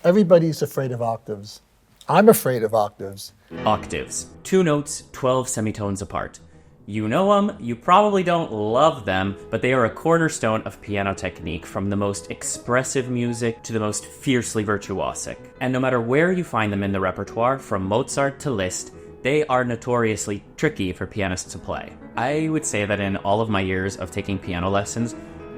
Everybody's afraid of octaves. I'm afraid of octaves. Octaves. 2 notes, 12 semitones apart. You know them, you probably don't love them, but they are a cornerstone of piano technique, from the most expressive music to the most fiercely virtuosic. And no matter where you find them in the repertoire, from Mozart to Liszt, they are notoriously tricky for pianists to play. I would say that in all of my years of taking piano lessons,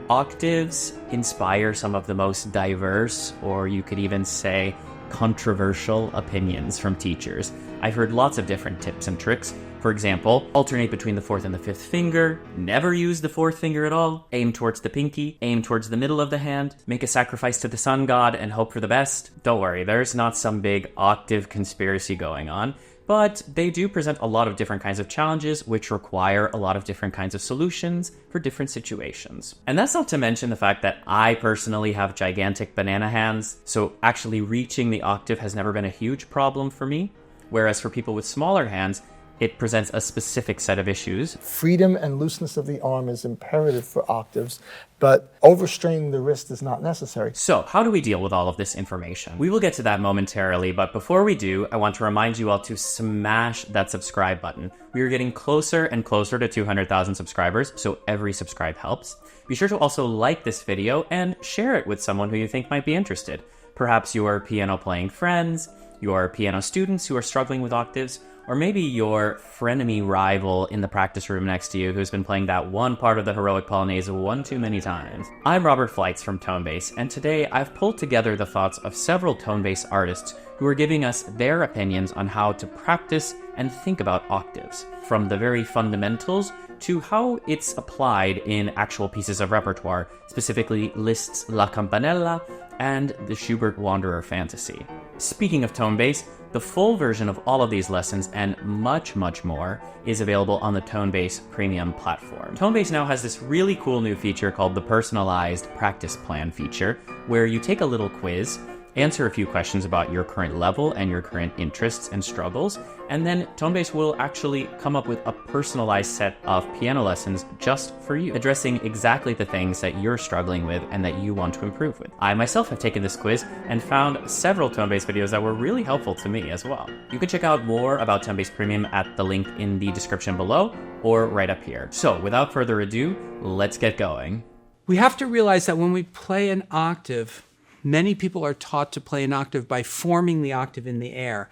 octaves inspire some of the most diverse, or you could even say controversial, opinions from teachers. I've heard lots of different tips and tricks. For example, alternate between the 4th and the 5th finger, never use the 4th finger at all, aim towards the pinky, aim towards the middle of the hand, make a sacrifice to the sun god and hope for the best. Don't worry, there's not some big octave conspiracy going on, but they do present a lot of different kinds of challenges which require a lot of different kinds of solutions for different situations. And that's not to mention the fact that I personally have gigantic banana hands, so actually reaching the octave has never been a huge problem for me, whereas for people with smaller hands, it presents a specific set of issues. Freedom and looseness of the arm is imperative for octaves, but overstraining the wrist is not necessary. So, how do we deal with all of this information? We will get to that momentarily, but before we do, I want to remind you all to smash that subscribe button. We are getting closer and closer to 200,000 subscribers, so every subscribe helps. Be sure to also like this video and share it with someone who you think might be interested. Perhaps your piano playing friends, your piano students who are struggling with octaves, or maybe your frenemy rival in the practice room next to you who's been playing that one part of the heroic Polonaise one too many times. I'm Robert Fleitz from Tonebase, and today I've pulled together the thoughts of several Tonebase artists who are giving us their opinions on how to practice and think about octaves, from the very fundamentals to how it's applied in actual pieces of repertoire, specifically Liszt's La Campanella and the Schubert Wanderer Fantasy. Speaking of Tonebase, the full version of all of these lessons and much, much more is available on the Tonebase Premium platform. Tonebase now has this really cool new feature called the Personalized Practice Plan feature, where you take a little quiz, answer a few questions about your current level and your current interests and struggles, and then Tonebase will actually come up with a personalized set of piano lessons just for you, addressing exactly the things that you're struggling with and that you want to improve with. I myself have taken this quiz and found several Tonebase videos that were really helpful to me as well. You can check out more about Tonebase Premium at the link in the description below or right up here. So without further ado, let's get going. We have to realize that when we play an octave, many people are taught to play an octave by forming the octave in the air.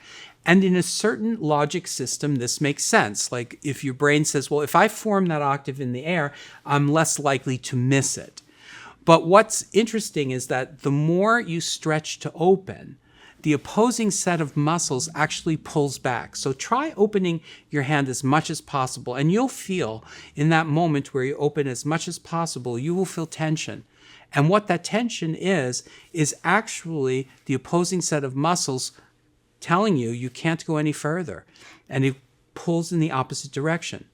And in a certain logic system, this makes sense. Like if your brain says, well, if I form that octave in the air, I'm less likely to miss it. But what's interesting is that the more you stretch to open, the opposing set of muscles actually pulls back. So try opening your hand as much as possible, and you'll feel in that moment where you open as much as possible, you will feel tension. And what that tension is actually the opposing set of muscles telling you you can't go any further. And it pulls in the opposite direction.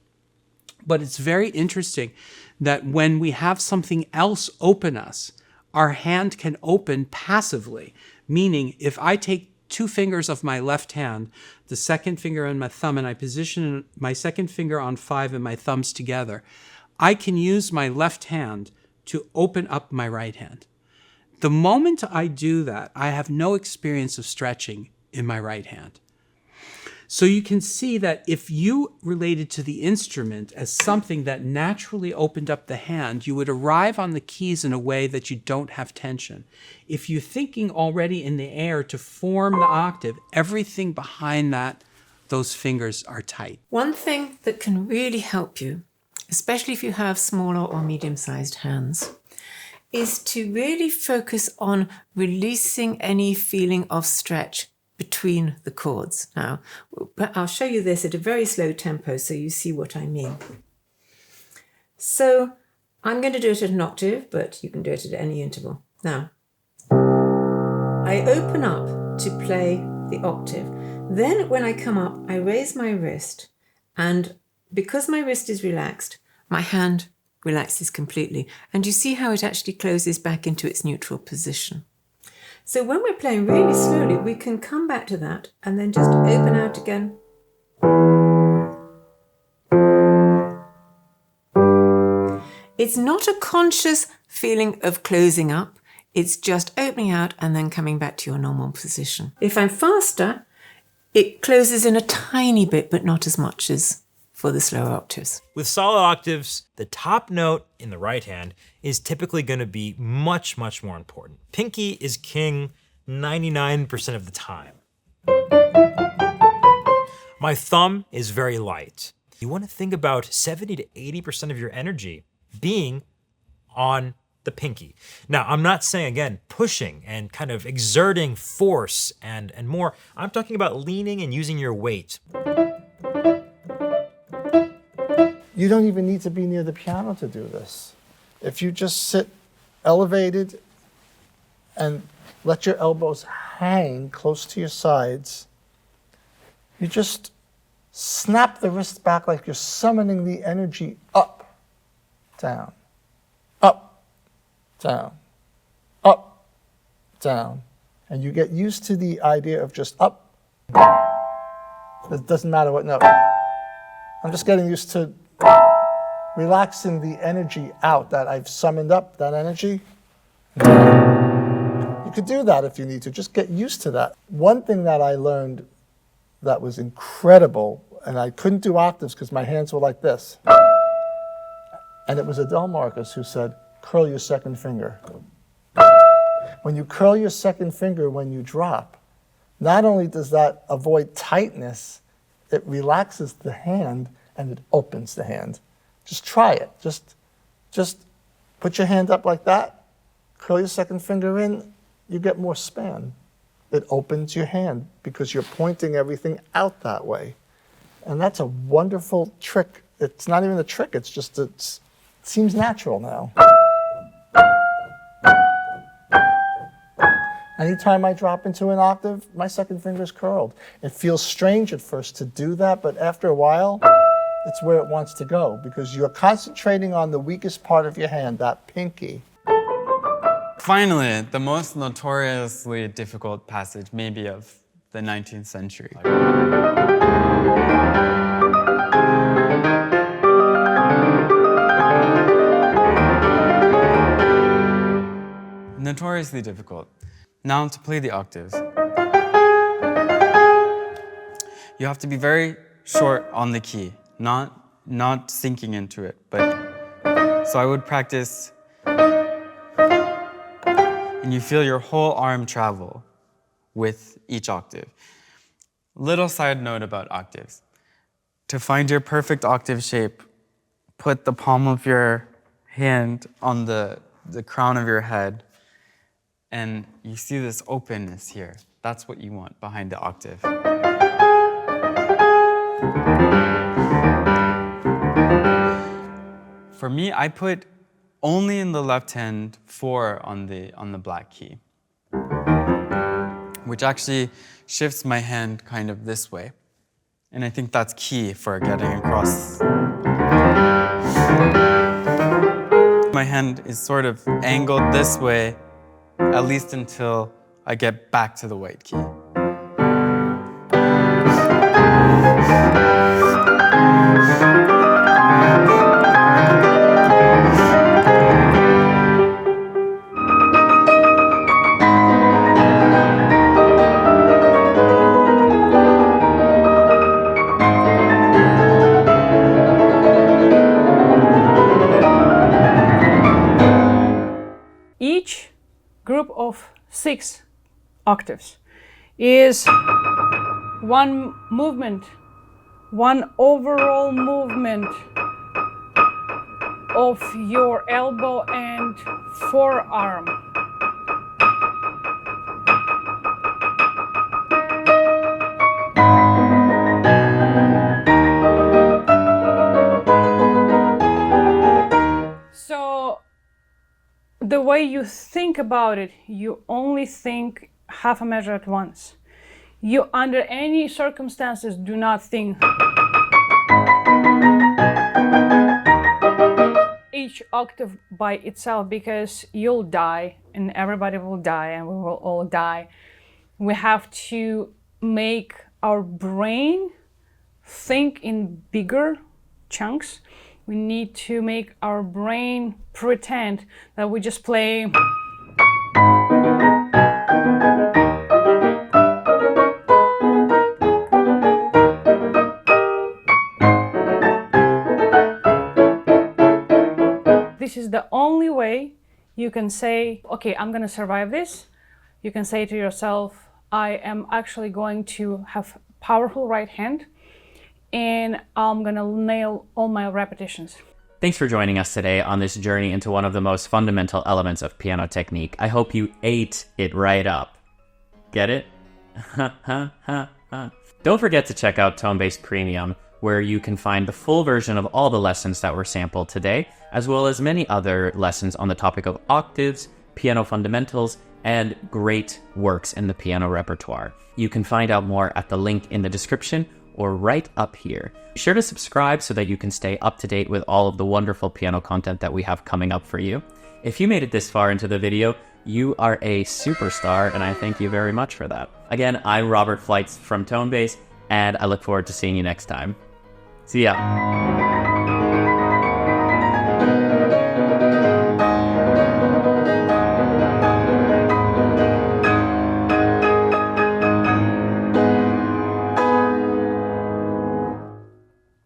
But it's very interesting that when we have something else open us, our hand can open passively. Meaning, if I take 2 fingers of my left hand, the second finger and my thumb, and I position my second finger on 5 and my thumbs together, I can use my left hand to open up my right hand. The moment I do that, I have no experience of stretching in my right hand. So you can see that if you related to the instrument as something that naturally opened up the hand, you would arrive on the keys in a way that you don't have tension. If you're thinking already in the air to form the octave, everything behind that, those fingers are tight. One thing that can really help you, especially if you have smaller or medium-sized hands, is to really focus on releasing any feeling of stretch between the chords. Now, I'll show you this at a very slow tempo so you see what I mean. So I'm going to do it at an octave, but you can do it at any interval. Now, I open up to play the octave. Then when I come up, I raise my wrist, and because my wrist is relaxed, my hand relaxes completely. And you see how it actually closes back into its neutral position. So when we're playing really slowly, we can come back to that and then just open out again. It's not a conscious feeling of closing up. It's just opening out and then coming back to your normal position. If I'm faster, it closes in a tiny bit, but not as much as for the slower octaves. With solid octaves, the top note in the right hand is typically going to be much, much more important. Pinky is king 99% of the time. My thumb is very light. You want to think about 70 to 80% of your energy being on the pinky. Now, I'm not saying, again, pushing and kind of exerting force and more. I'm talking about leaning and using your weight. You don't even need to be near the piano to do this. If you just sit elevated and let your elbows hang close to your sides, you just snap the wrist back like you're summoning the energy up, down, up, down, up, down. And you get used to the idea of just up. It doesn't matter what note. I'm just getting used to relaxing the energy out that I've summoned up, that energy. You could do that if you need to, just get used to that. One thing that I learned that was incredible, and I couldn't do octaves because my hands were like this. And it was Adele Marcus who said, curl your second finger. When you curl your second finger when you drop, not only does that avoid tightness, it relaxes the hand and it opens the hand. Just try it. Just put your hand up like that, curl your second finger in, you get more span. It opens your hand because you're pointing everything out that way. And that's a wonderful trick. It's not even a trick, it's just, it seems natural now. Anytime I drop into an octave, my second finger's curled. It feels strange at first to do that, but after a while, it's where it wants to go because you're concentrating on the weakest part of your hand, that pinky. Finally, the most notoriously difficult passage maybe of the 19th century. Notoriously difficult. Now to play the octaves. You have to be very short on the key, not sinking into it. So I would practice, and you feel your whole arm travel with each octave. Little side note about octaves. To find your perfect octave shape, put the palm of your hand on the crown of your head, and you see this openness here. That's what you want behind the octave. For me, I put only in the left hand 4 on the black key, which actually shifts my hand kind of this way. And I think that's key for getting across. My hand is sort of angled this way, at least until I get back to the white key. Each group of 6 octaves is one movement, one overall movement of your elbow and forearm. So the way you think about it, you only think half a measure at once. You, under any circumstances, do not think each octave by itself, because you'll die and everybody will die and we will all die. We have to make our brain think in bigger chunks. We need to make our brain pretend that we just play way you can say, okay, I'm going to survive this. You can say to yourself, I am actually going to have powerful right hand, and I'm going to nail all my repetitions. Thanks for joining us today on this journey into one of the most fundamental elements of piano technique. I hope you ate it right up. Get it? Don't forget to check out Tonebase Premium, where you can find the full version of all the lessons that were sampled today, as well as many other lessons on the topic of octaves, piano fundamentals, and great works in the piano repertoire. You can find out more at the link in the description or right up here. Be sure to subscribe so that you can stay up to date with all of the wonderful piano content that we have coming up for you. If you made it this far into the video, you are a superstar, and I thank you very much for that. Again, I'm Robert Fleitz from Tonebase, and I look forward to seeing you next time. See ya.